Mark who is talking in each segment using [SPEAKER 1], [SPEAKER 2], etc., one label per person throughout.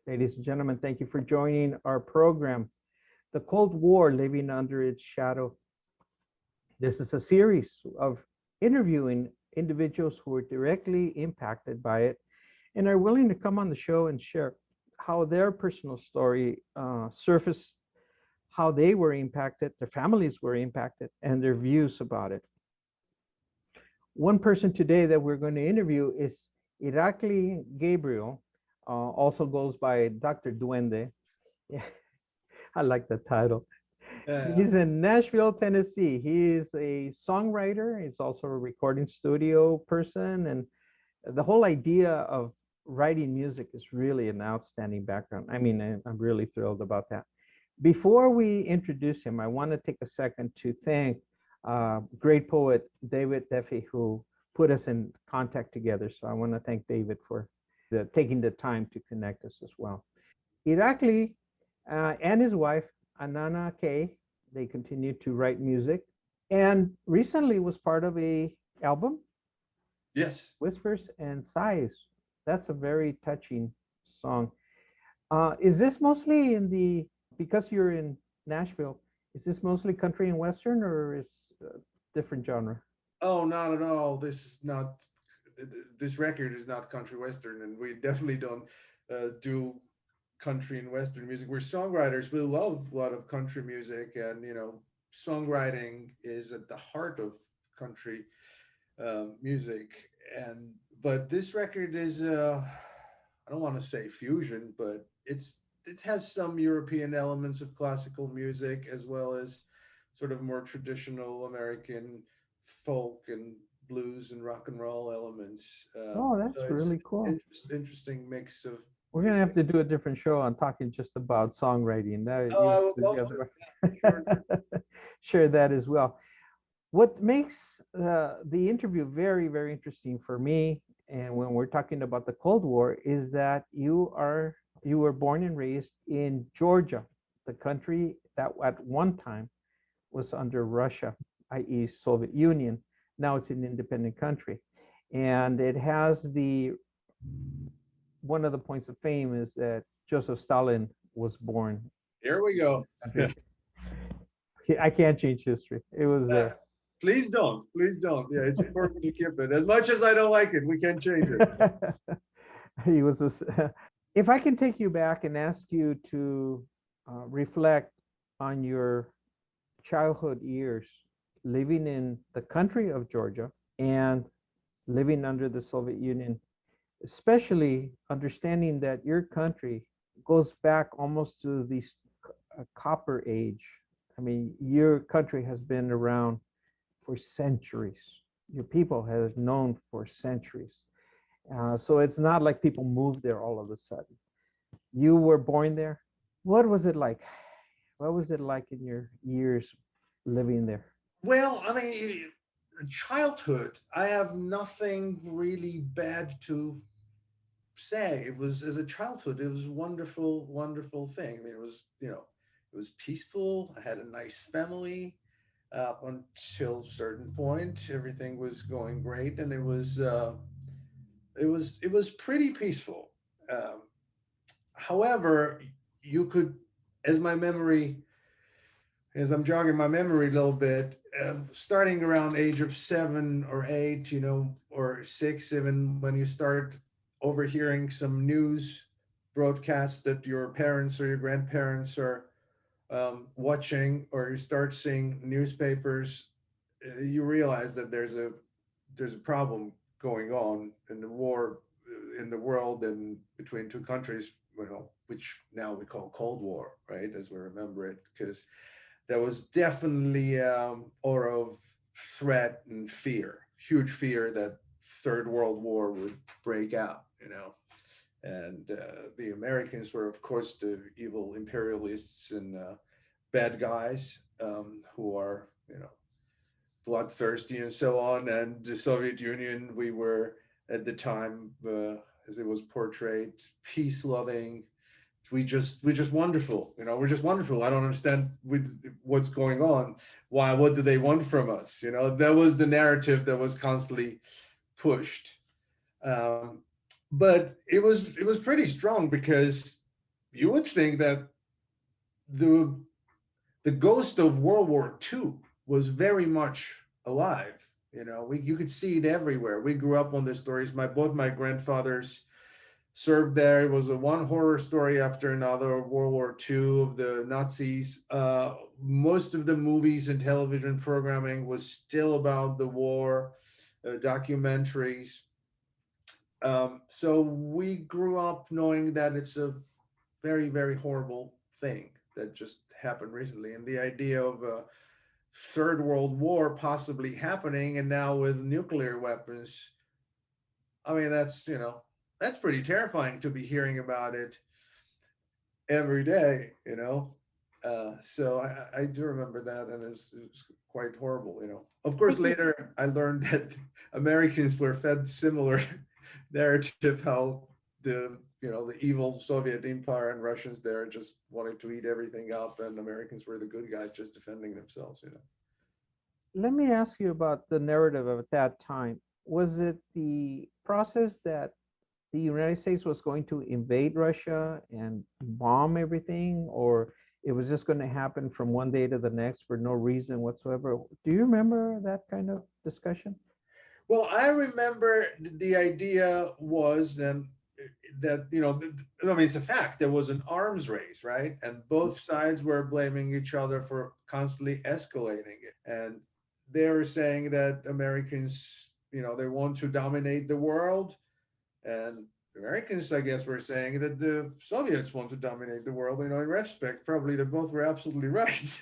[SPEAKER 1] Ladies and gentlemen, thank you for joining our program, The Cold War Living Under Its Shadow. This is a series of interviewing individuals who were directly impacted by it and are willing to come on the show and share how their personal story surfaced, how they were impacted, their families were impacted, and their views about it. One person today that we're going to interview is Irakli Gabriel, also goes by Dr. Duende. Yeah, I like the title.
[SPEAKER 2] Yeah.
[SPEAKER 1] He's in Nashville, Tennessee. He is a songwriter. He's also a recording studio person. And the whole idea of writing music is really an outstanding background. I mean, I'm really thrilled about that. Before we introduce him, I want to take a second to thank great poet David Duffy, who put us in contact together. So I want to thank David for taking the time to connect us as well. Irakli and his wife, Anana Kay, they continue to write music and recently was part of a album,
[SPEAKER 2] Yes.
[SPEAKER 1] Whispers and Sighs. That's a very touching song. Is this mostly because you're in Nashville, is this mostly country and Western or is different genre?
[SPEAKER 2] Oh, not at all. This record is not country western, and we definitely don't do country and western music. We're songwriters. We love a lot of country music, and songwriting is at the heart of country music. And but this record is I don't want to say fusion, but it has some European elements of classical music as well as sort of more traditional American folk and blues and rock and roll elements.
[SPEAKER 1] Oh,
[SPEAKER 2] So
[SPEAKER 1] that's
[SPEAKER 2] it's
[SPEAKER 1] really cool.
[SPEAKER 2] interesting mix of
[SPEAKER 1] We're gonna have
[SPEAKER 2] music.
[SPEAKER 1] to do a different show on talking just about songwriting. That
[SPEAKER 2] Oh,
[SPEAKER 1] you
[SPEAKER 2] I
[SPEAKER 1] have
[SPEAKER 2] would
[SPEAKER 1] to
[SPEAKER 2] love to. Yeah, sure.
[SPEAKER 1] share that as well. What makes the interview very, very interesting for me, and when we're talking about the Cold War, is that you were born and raised in Georgia, the country that at one time was under Russia, i.e., Soviet Union. Now it's an independent country, and it has the one of the points of fame is that Joseph Stalin was born
[SPEAKER 2] Here we go.
[SPEAKER 1] in the country. I can't change history. It was
[SPEAKER 2] Uh,
[SPEAKER 1] there.
[SPEAKER 2] Please don't. Please don't. Yeah, it's important to keep it. As much as I don't like it, we can't change it.
[SPEAKER 1] He was this. If I can take you back and ask you to reflect on your childhood years living in the country of Georgia and living under the Soviet Union, especially understanding that your country goes back almost to the copper age. I mean, your country has been around for centuries. Your people have known for centuries. So it's not like people moved there all of a sudden. You were born there. What was it like? What was it like in your years living there?
[SPEAKER 2] Well, I mean, childhood, I have nothing really bad to say. It was as a childhood, it was a wonderful, wonderful thing. I mean, it was peaceful. I had a nice family up until a certain point. Everything was going great, and it was pretty peaceful. Um, However, you could, as my memory as I'm jogging my memory a little bit, starting around age of 7 or 8, or 6, even when you start overhearing some news broadcasts that your parents or your grandparents are watching, or you start seeing newspapers, you realize that there's a problem going on in the war in the world and between two countries, which now we call Cold War, right, as we remember it, because there was definitely aura of threat and fear, huge fear that Third World War would break out, And the Americans were, of course, the evil imperialists and bad guys who are, bloodthirsty and so on. And the Soviet Union, we were at the time, as it was portrayed, peace-loving, we're just wonderful, we're just wonderful. I don't understand what's going on. What do they want from us? That was the narrative that was constantly pushed. um, but it was pretty strong because you would think that the the ghost of World War II was very much alive. You could see it everywhere. We grew up on the stories. Both my grandfathers served there. It was a one horror story after another of World War II of the Nazis. Most of the movies and television programming was still about the war, documentaries. So we grew up knowing that it's a very, very horrible thing that just happened recently. And the idea of a third world war possibly happening, and now with nuclear weapons, I mean, that's pretty terrifying to be hearing about it every day. So I do remember that, and it was quite horrible. Of course,
[SPEAKER 1] Taking
[SPEAKER 2] later I learned that Americans were fed similar narrative, how the evil Soviet Empire and Russians there just wanted to eat everything up, and Americans were the good guys just defending themselves.
[SPEAKER 1] Let me ask you about the narrative of at that time. Was it the process that the United States was going to invade Russia and bomb everything, or it was just going to happen from one day to the next for no reason whatsoever? Do you remember that kind of discussion?
[SPEAKER 2] Well, I remember the idea was then that I mean, it's a fact, there was an arms race, right? And both sides were blaming each other for constantly escalating it. And they were saying that Americans, they want to dominate the world, and Americans, I guess, were saying that the Soviets want to dominate the world. In retrospect, probably they both were absolutely right.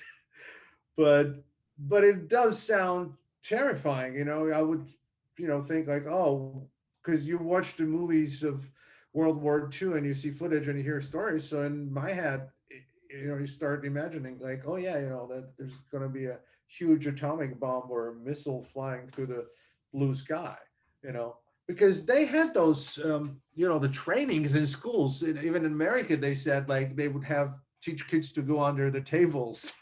[SPEAKER 2] but but it does sound terrifying. I would think like, oh, because you watch the movies of World War II and you see footage and you hear stories. So in my head, you start imagining like, oh yeah, that there's going to be a huge atomic bomb or a missile flying through the blue sky. you know because they had those the trainings in schools. Even in America, they said like they would have teach kids to go under the tables,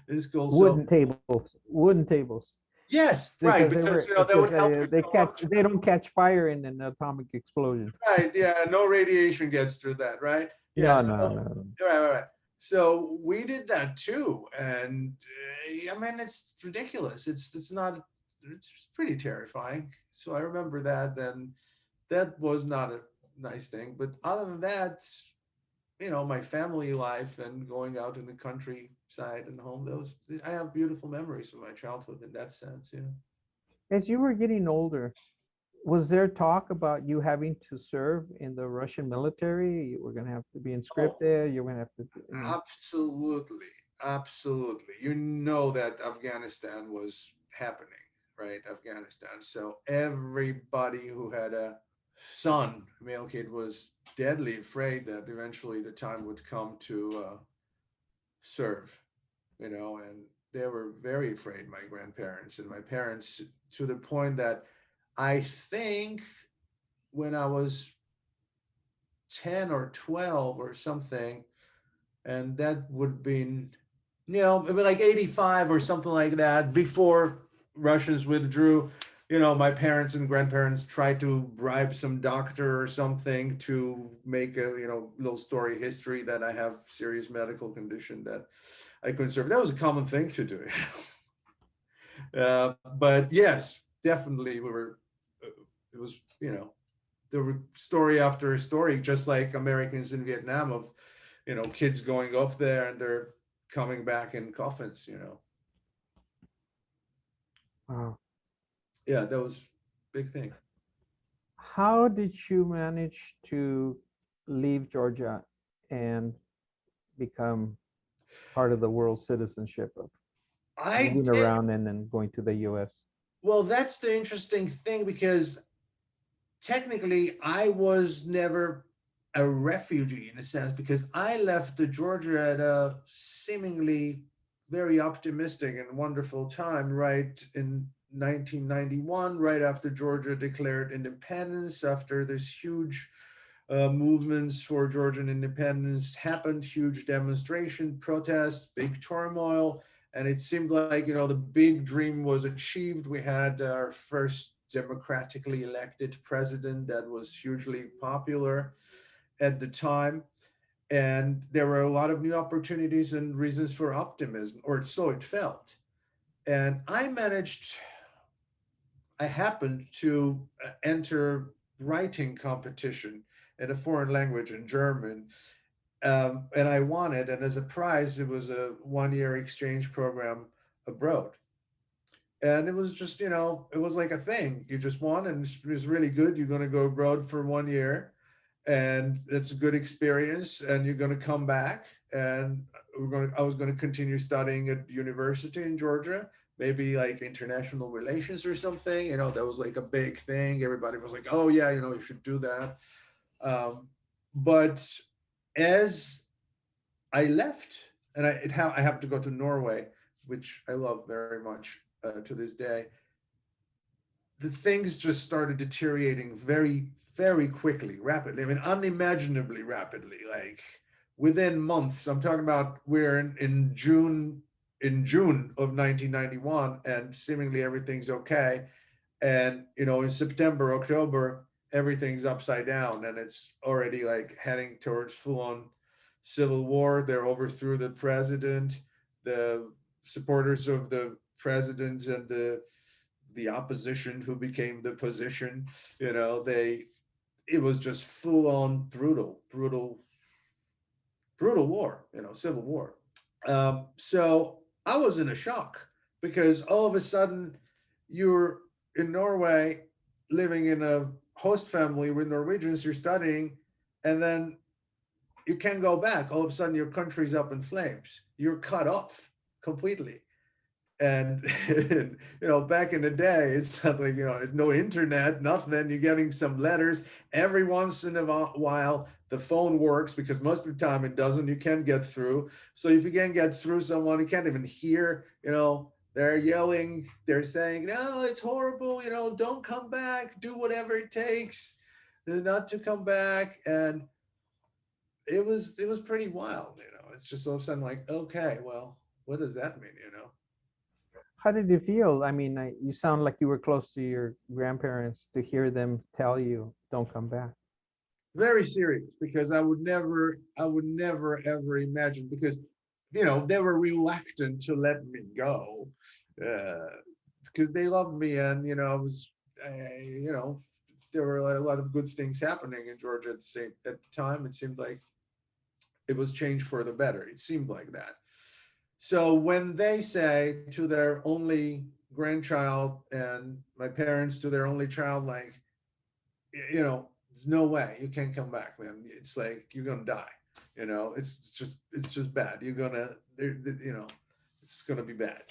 [SPEAKER 2] in school. So
[SPEAKER 1] Wooden tables, wooden tables,
[SPEAKER 2] yes, right,
[SPEAKER 1] because they
[SPEAKER 2] because
[SPEAKER 1] were
[SPEAKER 2] that would help you
[SPEAKER 1] they
[SPEAKER 2] grow
[SPEAKER 1] catch
[SPEAKER 2] up.
[SPEAKER 1] they don't catch fire in an atomic explosion.
[SPEAKER 2] Right, yeah, no radiation gets through that, right? Yeah,
[SPEAKER 1] No,
[SPEAKER 2] so
[SPEAKER 1] no, no.
[SPEAKER 2] right. So we did that too, and I mean, it's ridiculous. It's not. It's pretty terrifying. So I remember that. Then that was not a nice thing. But other than that, my family life and going out in the countryside and home, those I have beautiful memories of my childhood in that sense.
[SPEAKER 1] As you were getting older, was there talk about you having to serve in the Russian military? You were going to have to be
[SPEAKER 2] Oh,
[SPEAKER 1] inscripted. You were going to have to.
[SPEAKER 2] absolutely, absolutely. You know that Afghanistan was happening, right? Afghanistan. So everybody who had a son, male kid, was deadly afraid that eventually the time would come to serve. And they were very afraid, my grandparents and my parents, to the point that I think when I was 10 or 12 or something, and that would have been, maybe like 85 or something like that, before Russians withdrew. My parents and grandparents tried to bribe some doctor or something to make a, little story history that I have serious medical condition that I couldn't serve. That was a common thing to do. But yes, definitely we were, it was, there were story after story, just like Americans in Vietnam, of kids going off there and they're coming back in coffins.
[SPEAKER 1] Wow.
[SPEAKER 2] Yeah, that was big thing.
[SPEAKER 1] How did you manage to leave Georgia and become part of the world citizenship of
[SPEAKER 2] I
[SPEAKER 1] moving
[SPEAKER 2] did.
[SPEAKER 1] around and then going to the US?
[SPEAKER 2] Well, that's the interesting thing, because technically I was never a refugee in a sense, because I left the Georgia at a seemingly very optimistic and wonderful time, right in 1991, right after Georgia declared independence, after this huge movements for Georgian independence happened, huge demonstration, protests, big turmoil, and it seemed like the big dream was achieved. We had our first democratically elected president that was hugely popular at the time. and there were a lot of new opportunities and reasons for optimism, or so it felt. And I happened to enter writing competition in a foreign language in German, and I won it. And as a prize, it was a 1 year exchange program abroad. And it was just, it was like a thing. You just won, and it was really good. You're going to go abroad for 1 year, and it's a good experience. And you're going to come back, and I was going to continue studying at university in Georgia, maybe like international relations or something. That was like a big thing. Everybody was like, "Oh yeah, you should do that." Um, but as I left, and I happened to go to Norway, which I love very much to this day. The things just started deteriorating very, very quickly, rapidly. I mean, unimaginably rapidly. Like within months. I'm talking about we're in June of 1991, and seemingly everything's okay. And in September, October, everything's upside down, and it's already like heading towards full-on civil war. They overthrew the president. The supporters of the president and the opposition who became the position, they it was just full-on brutal war, civil war. So I was in a shock because all of a sudden you're in Norway living in a host family with Norwegians, you're studying, and then you can't go back. All of a sudden your country's up in flames. You're cut off completely. And back in the day, it's not like there's no internet, nothing. You're getting some letters every once in a while. The phone works because most of the time it doesn't. You can't get through. So if you can't get through someone, you can't even hear. They're yelling. They're saying, "No, it's horrible. Don't come back. Do whatever it takes not to come back." And it was pretty wild. It's just all of a sudden like, okay, well, what does that mean?
[SPEAKER 1] How did you feel? I mean, you sound like you were close to your grandparents to hear them tell you, don't come back.
[SPEAKER 2] Very serious, because I would never ever imagine, because they were reluctant to let me go, because they loved me, and I was you know there were a lot of good things happening in Georgia at the time. It seemed like it was changed for the better. It seemed like that. So when they say to their only grandchild, and my parents to their only child, like, there's no way you can't come back, man. It's like you're gonna die. It's just bad. You're gonna, it's gonna be bad.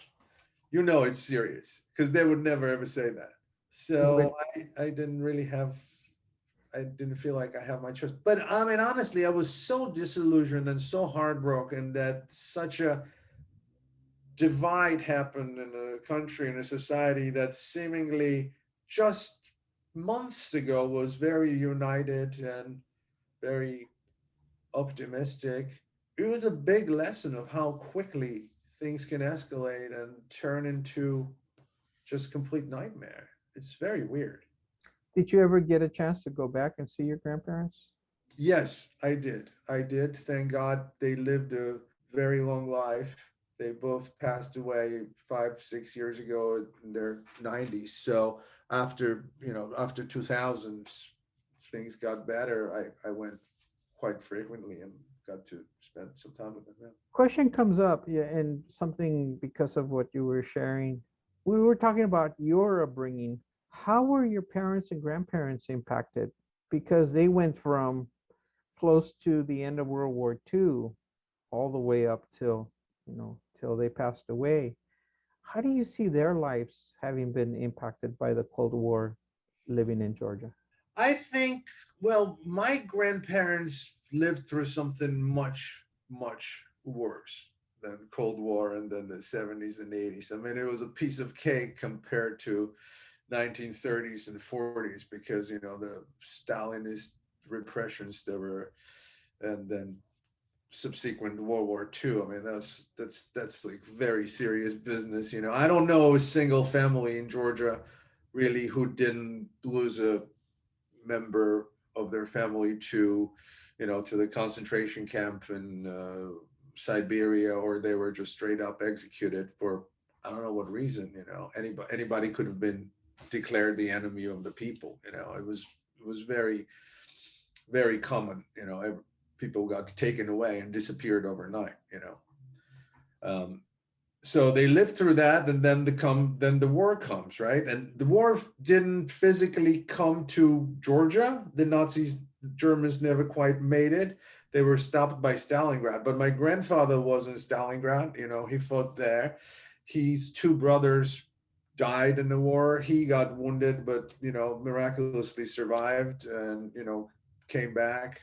[SPEAKER 2] It's serious, because they would never ever say that.
[SPEAKER 1] When
[SPEAKER 2] So I didn't really have. I didn't feel like I have my choice. But I mean, honestly, I was so disillusioned and so heartbroken that such a divide happened in a country, in a society that seemingly just months ago was very united and very optimistic. It was a big lesson of how quickly things can escalate and turn into just complete nightmare. It's very weird.
[SPEAKER 1] did you ever get a chance to go back and see your grandparents?
[SPEAKER 2] Yes, I did. I did. Thank God they lived a very long life. They both passed away 5, 6 years ago in their 90s. So after 2000s, things got better. I went quite frequently and got to spend some time with them. Yeah.
[SPEAKER 1] Question comes up, yeah, and something because of what you were sharing. We were talking about your upbringing. How were your parents and grandparents impacted? Because they went from close to the end of World War II all the way up till they passed away. How do you see their lives having been impacted by the Cold War living in Georgia?
[SPEAKER 2] I think, well, my grandparents lived through something much, much worse than Cold War and then the 70s and 80s. I mean, it was a piece of cake compared to 1930s and 40s, because, the Stalinist repressions that were, and then subsequent World War II. I mean, that's like very serious business. I don't know a single family in Georgia really who didn't lose a member of their family to, to the concentration camp in Siberia, or they were just straight up executed for I don't know what reason. Anybody could have been declared the enemy of the people. It was very, very common. People got taken away and disappeared overnight. Um, so they lived through that, and then the war comes, right? And the war didn't physically come to Georgia. The Germans never quite made it. They were stopped by Stalingrad, but my grandfather was in Stalingrad. He fought there. His two brothers died in the war. He got wounded, but miraculously survived, and came back.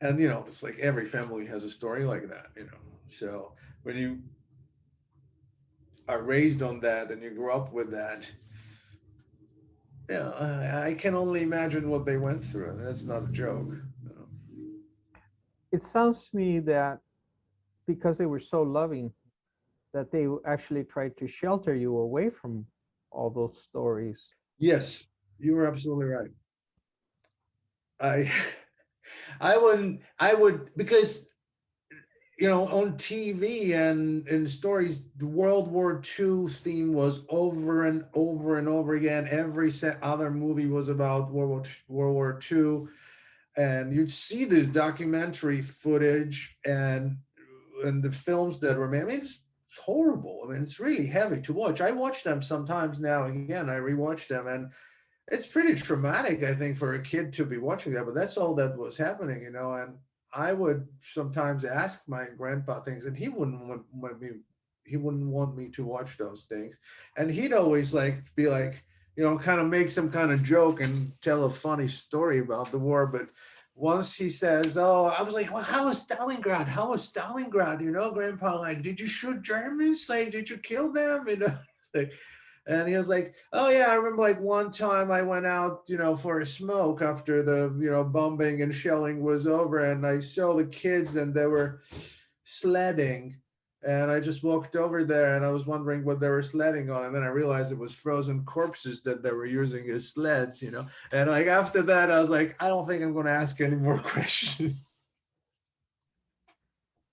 [SPEAKER 2] And it's like every family has a story like that. So when you are raised on that and you grow up with that, yeah, I can only imagine what they went through. And that's not a joke.
[SPEAKER 1] It sounds to me that because they were so loving, that they actually tried to shelter you away from all those stories.
[SPEAKER 2] Yes, you were absolutely right. I I would because on TV and in stories, the World War II theme was over and over and over again. Every other movie was about World War II, and you'd see this documentary footage and the films that were made. I mean, it's horrible. I mean, it's really heavy to watch. I watch them sometimes now and again. I rewatch them, and it's pretty traumatic, I think, for a kid to be watching that. But that's all that was happening. And I would sometimes ask my grandpa things, and he wouldn't want me to watch those things, and he'd always like be like, kind of make some kind of joke and tell a funny story about the war. But once he says, "Oh," I was like, "Well, how was Stalingrad? How was Stalingrad?" Grandpa, like, did you shoot Germans? Like, did you kill them? Like, and he was like, "Oh yeah, I remember like one time I went out, for a smoke after the, bombing and shelling was over, and I saw the kids and they were sledding, and I just walked over there and I was wondering what they were sledding on, and then I realized it was frozen corpses that they were using as sleds. And like after that, I was like, I don't think I'm going to ask any more questions."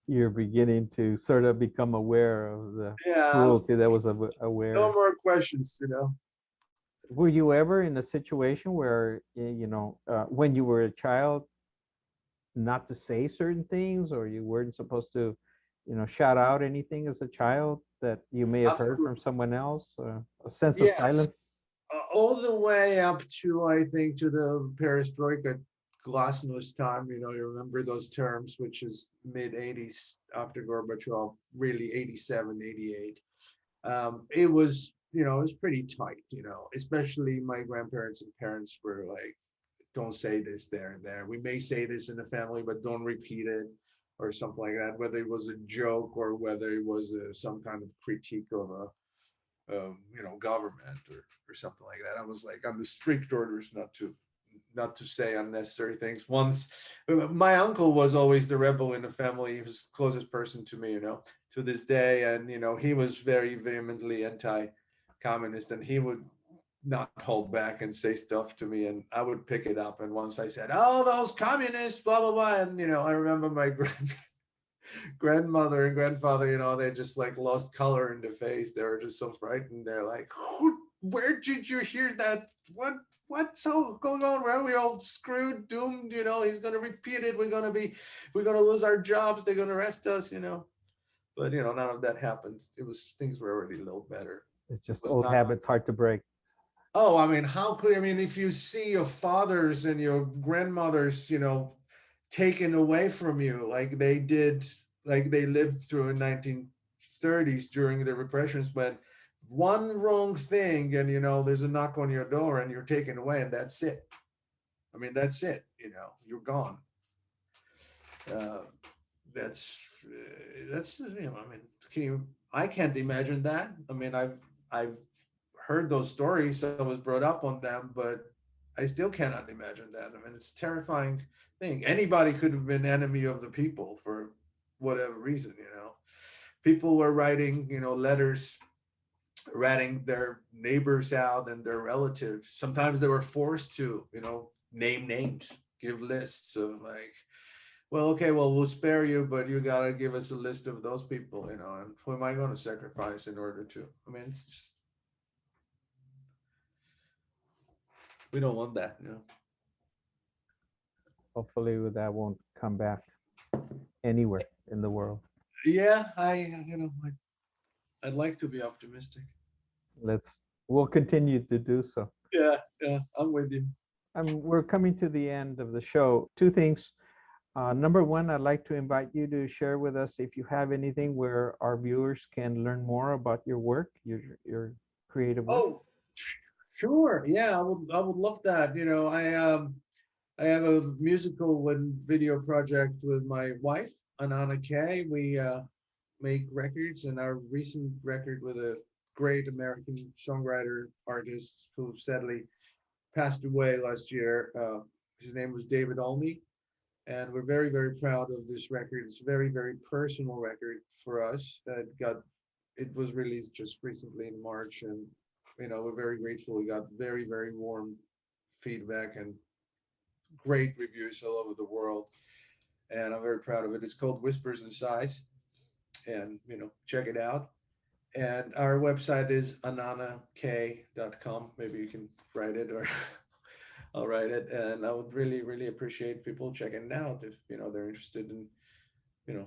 [SPEAKER 1] You're beginning to sort of become aware of the
[SPEAKER 2] Yeah,
[SPEAKER 1] cruelty that was
[SPEAKER 2] no
[SPEAKER 1] aware.
[SPEAKER 2] more questions.
[SPEAKER 1] Were you ever in a situation where, when you were a child, not to say certain things, or you weren't supposed to, shout out anything as a child that you may have heard
[SPEAKER 2] Absolutely.
[SPEAKER 1] from someone else? A sense of
[SPEAKER 2] Yes.
[SPEAKER 1] silence?
[SPEAKER 2] All the way up to I think to the perestroika glasnost time. You remember those terms, which is mid 80s after Gorbachev, really 87, 88. It was pretty tight. Especially my grandparents and parents were like, don't say this there and there. We may say this in the family, but don't repeat it, or something like that. Whether it was a joke or whether it was some kind of critique of a government, or something like that. I was like, on the strict orders not to say unnecessary things. Once, my uncle was always the rebel in the family. He was the closest person to me, to this day, and he was very vehemently anti-communist, and he would not hold back and say stuff to me, and I would pick it up. And once I said, "Oh, those communists, blah blah blah," and I remember my grandmother and grandfather, they just like lost color in the face. They were just so frightened. They're like, where did you hear that? What's all going on? Where are we all screwed, doomed? He's gonna repeat it. We're gonna lose our jobs. They're gonna arrest us. But none of that happened. Things were already a little better.
[SPEAKER 1] It's
[SPEAKER 2] It
[SPEAKER 1] just
[SPEAKER 2] was
[SPEAKER 1] old
[SPEAKER 2] not.
[SPEAKER 1] habits, hard to break.
[SPEAKER 2] Oh, I mean, if you see your fathers and your grandmothers, taken away from you like they did, like they lived through in 1930s during the repressions, but one wrong thing and there's a knock on your door and you're taken away, and that's it. I mean, that's it. You're gone. Uh, I mean, I can't imagine that. I mean, I've heard those stories. I was brought up on them, but I still cannot imagine that. I mean, it's a terrifying thing. Anybody could have been enemy of the people for whatever reason. People were writing, letters, ratting their neighbors out and their relatives. Sometimes they were forced to. name names, give lists of like, well, okay, well, we'll spare you, but you gotta give us a list of those people, and who am I going to sacrifice in order to? I mean, it's just we don't want that.
[SPEAKER 1] Hopefully that won't come back anywhere in the world.
[SPEAKER 2] Yeah, I'd like to be optimistic.
[SPEAKER 1] We'll continue to do so.
[SPEAKER 2] Yeah, I'm with you.
[SPEAKER 1] We're coming to the end of the show. Two things. Number one, I'd like to invite you to share with us if you have anything where our viewers can learn more about your work, your creative work.
[SPEAKER 2] Oh, sure. Yeah, I would love that. I have a musical and video project with my wife, Anana Kay. We make records, and our recent record with a great American songwriter artist who sadly passed away last year. His name was David Olney, and we're very, very proud of this record. It's a very, very personal record for us. It was released just recently in March, and we're very grateful. We got very, very warm feedback and great reviews all over the world, and I'm very proud of it. It's called Whispers and Sighs, and check it out. And our website is ananak.com. Maybe you can write it, or I'll write it. And I would really, really appreciate people checking it out if they're interested in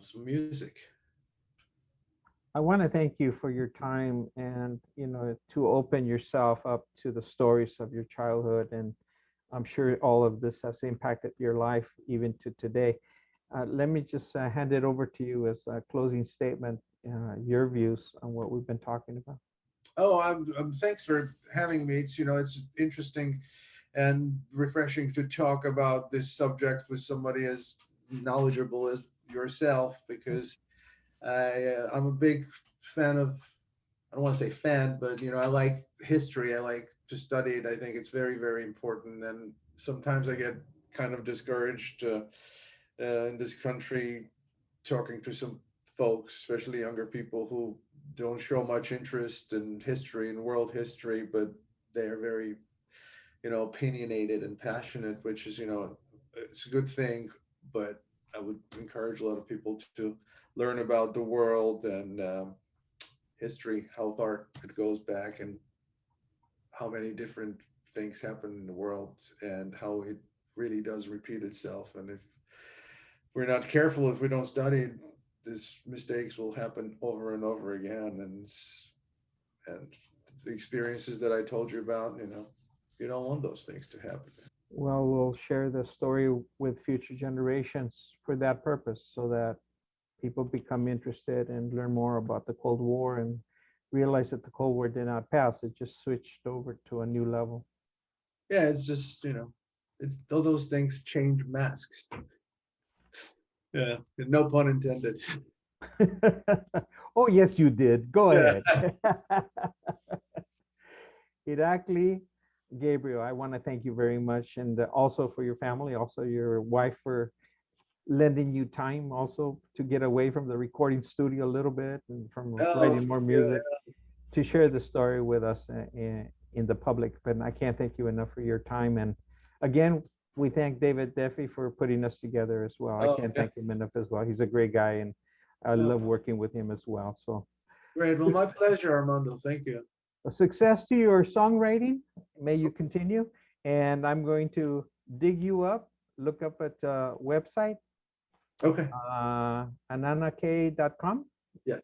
[SPEAKER 2] some music.
[SPEAKER 1] I want to thank you for your time and to open yourself up to the stories of your childhood, and I'm sure all of this has impacted your life even to today. Let me just hand it over to you as a closing statement, your views on what we've been talking about.
[SPEAKER 2] Oh, thanks for having me. It's interesting and refreshing to talk about this subject with somebody as knowledgeable as yourself, because I'm a big fan of, I don't want to say fan, but I like history. I like to study it. I think it's very, very important. And sometimes I get kind of discouraged in this country talking to some folks, especially younger people, who don't show much interest in history and world history, but they are very, opinionated and passionate, which is, it's a good thing. But I would encourage a lot of people to learn about the world and history, how far it goes back, and how many different things happen in the world, and how it really does repeat itself. And if we're not careful, if we don't study, these mistakes will happen over and over again. And the experiences that I told you about, you don't want those things to happen.
[SPEAKER 1] Well, we'll share the story with future generations for that purpose, so that people become interested and learn more about the Cold War and realize that the Cold War did not pass. It just switched over to a new level.
[SPEAKER 2] Yeah, it's just, it's all those things change masks. Yeah, no pun intended.
[SPEAKER 1] Oh, yes, you did. Go
[SPEAKER 2] Yeah.
[SPEAKER 1] ahead. Irakli Gabriel, I want to thank you very much, and also for your family, also your wife, for lending you time also to get away from the recording studio a little bit and from
[SPEAKER 2] Oh,
[SPEAKER 1] writing more
[SPEAKER 2] yeah.
[SPEAKER 1] music to share the story with us in the public. But I can't thank you enough for your time. And again, we thank David Duffy for putting us together as well. I
[SPEAKER 2] Oh,
[SPEAKER 1] can't
[SPEAKER 2] yeah.
[SPEAKER 1] thank him enough as well. He's a great guy, and I
[SPEAKER 2] Oh,
[SPEAKER 1] love working with him as well. So
[SPEAKER 2] great. Well, my pleasure, Armando. Thank you.
[SPEAKER 1] a success to your songwriting. May you continue. And I'm going to dig you up, look up at website,
[SPEAKER 2] Okay.
[SPEAKER 1] ananak.com,
[SPEAKER 2] Yes.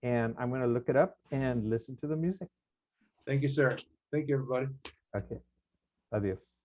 [SPEAKER 1] and I'm going to look it up and listen to the music.
[SPEAKER 2] Thank you, sir. Thank you, everybody.
[SPEAKER 1] Okay. Adios.